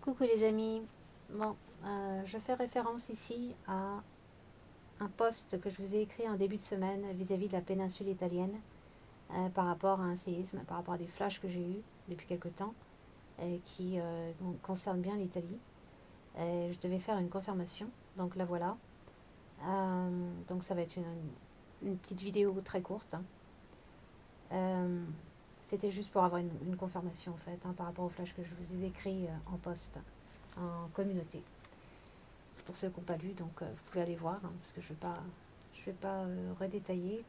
Coucou les amis, bon, je fais référence ici à un post que je vous ai écrit en début de semaine vis-à-vis de la péninsule italienne par rapport à un séisme, par rapport à des flashs que j'ai eus depuis quelque temps et qui concernent bien l'Italie. Je devais faire une confirmation, donc la voilà. Donc ça va être une petite vidéo très courte, hein. Euh, C'était juste pour avoir une confirmation en fait, hein, par rapport au flash que je vous ai décrit en post, en communauté. Pour ceux qui n'ont pas lu, donc vous pouvez aller voir, hein, parce que je vais pas redétailler.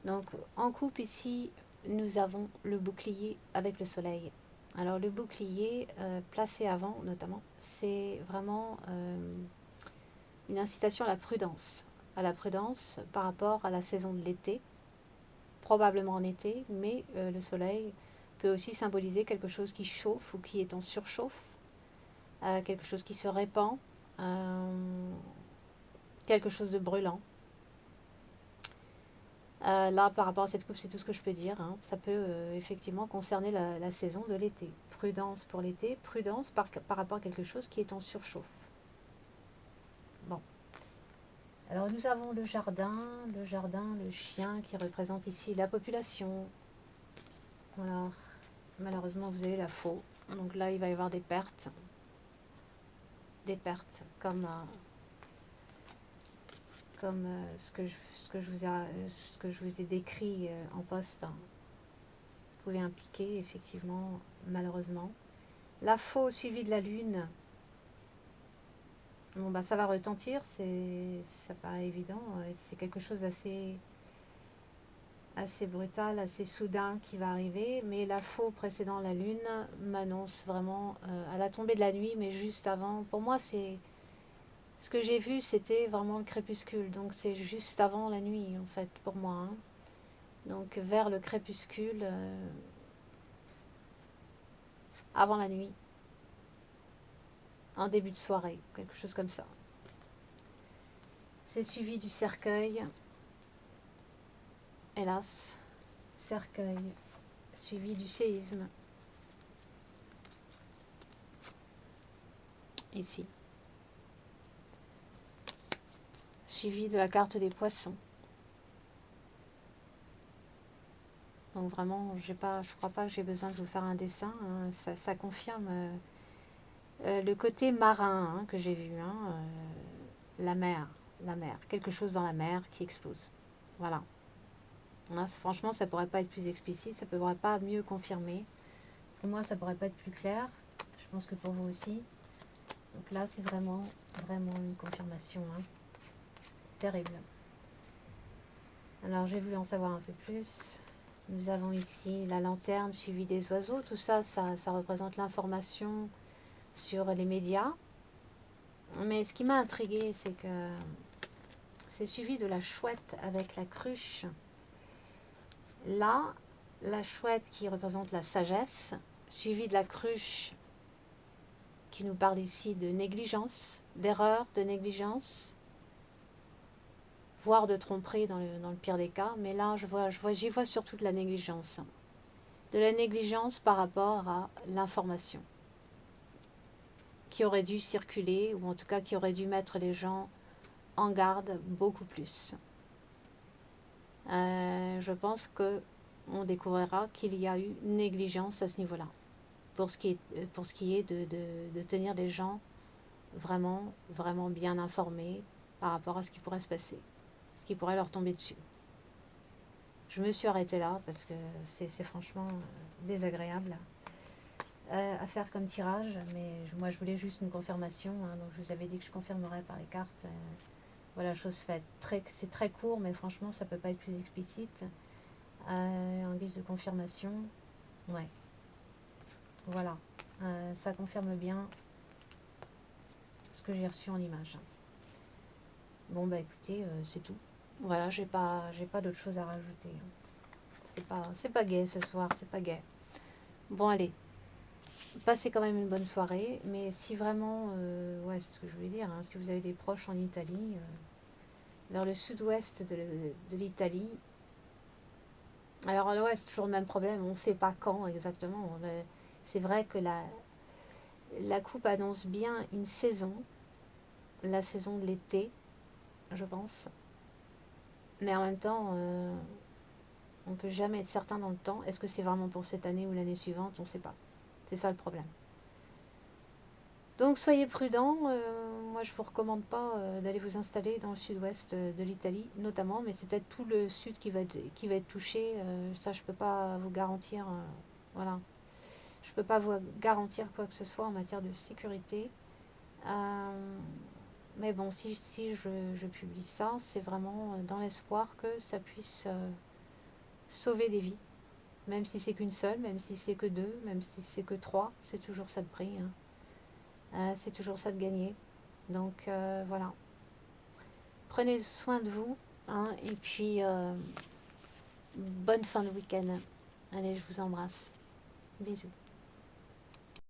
Donc en coupe ici, nous avons le bouclier avec le soleil. Alors le bouclier placé avant notamment, c'est vraiment une incitation à la prudence par rapport à la saison de l'été, probablement en été, mais le soleil peut aussi symboliser quelque chose qui chauffe ou qui est en surchauffe, quelque chose qui se répand, quelque chose de brûlant. Là, par rapport à cette coupe, c'est tout ce que je peux dire, hein. Ça peut effectivement concerner la saison de l'été. Prudence pour l'été, prudence par rapport à quelque chose qui est en surchauffe. Bon. Alors nous avons le jardin, le chien qui représente ici la population. Alors, malheureusement, vous avez la faux. Donc là, il va y avoir des pertes. Des pertes comme ce que je vous ai décrit en poste, hein, pouvait impliquer effectivement, malheureusement. La faux suivie de la lune, bon bah ça va retentir, ça paraît évident, c'est quelque chose assez brutal, assez soudain qui va arriver, mais la faux précédant la lune m'annonce vraiment à la tombée de la nuit, mais juste avant. Pour moi, c'est ce que j'ai vu, c'était vraiment le crépuscule, donc c'est juste avant la nuit en fait pour moi, hein. Donc vers le crépuscule, avant la nuit, en début de soirée, quelque chose comme ça. C'est suivi du cercueil, hélas, cercueil, suivi du séisme, ici, suivi de la carte des poissons. Donc vraiment, je crois pas que j'ai besoin de vous faire un dessin, hein. Ça confirme le côté marin, hein, que j'ai vu, hein, la mer, quelque chose dans la mer qui explose. Voilà. Hein, franchement, ça pourrait pas être plus explicite, ça pourrait pas mieux confirmer. Pour moi, ça pourrait pas être plus clair. Je pense que pour vous aussi. Donc là, c'est vraiment une confirmation, hein. Terrible. Alors, j'ai voulu en savoir un peu plus. Nous avons ici la lanterne suivie des oiseaux. Tout ça, ça représente l'information sur les médias. Mais ce qui m'a intriguée, c'est que c'est suivi de la chouette avec la cruche. Là, la chouette qui représente la sagesse, suivie de la cruche qui nous parle ici de négligence, d'erreur, de négligence, voire de tromperie dans le pire des cas. Mais là, j'y vois surtout de la négligence. De la négligence par rapport à l'information qui aurait dû circuler, ou en tout cas qui aurait dû mettre les gens en garde beaucoup plus. Je pense qu'on découvrira qu'il y a eu négligence à ce niveau-là, pour ce qui est de tenir les gens vraiment bien informés par rapport à ce qui pourrait se passer, ce qui pourrait leur tomber dessus. Je me suis arrêtée là parce que c'est franchement désagréable à faire comme tirage, mais moi je voulais juste une confirmation, hein, donc je vous avais dit que je confirmerais par les cartes. Voilà, chose faite. C'est très court, mais franchement ça peut pas être plus explicite. En guise de confirmation, ouais, voilà, ça confirme bien ce que j'ai reçu en image. Bon bah écoutez, c'est tout. Voilà, j'ai pas d'autre chose à rajouter. C'est pas gai ce soir, c'est pas gai. Bon allez, passez quand même une bonne soirée, mais si vraiment, ouais, c'est ce que je voulais dire, hein, si vous avez des proches en Italie, vers le sud-ouest de l'Italie, alors ouais, c'est toujours le même problème, on ne sait pas quand exactement. C'est vrai que La coupe annonce bien une saison, la saison de l'été, je pense. Mais en même temps, on ne peut jamais être certain dans le temps. Est-ce que c'est vraiment pour cette année ou l'année suivante? On ne sait pas. C'est ça le problème. Donc soyez prudents. Moi, je ne vous recommande pas d'aller vous installer dans le sud-ouest de l'Italie, notamment, mais c'est peut-être tout le sud qui va être touché. Ça, je ne peux pas vous garantir. Voilà. Je ne peux pas vous garantir quoi que ce soit en matière de sécurité. Euh, mais bon, si je publie ça, c'est vraiment dans l'espoir que ça puisse sauver des vies. Même si c'est qu'une seule, même si c'est que deux, même si c'est que trois, c'est toujours ça de prix, hein. C'est toujours ça de gagner. Donc voilà. Prenez soin de vous, hein, et puis bonne fin de week-end. Allez, je vous embrasse. Bisous.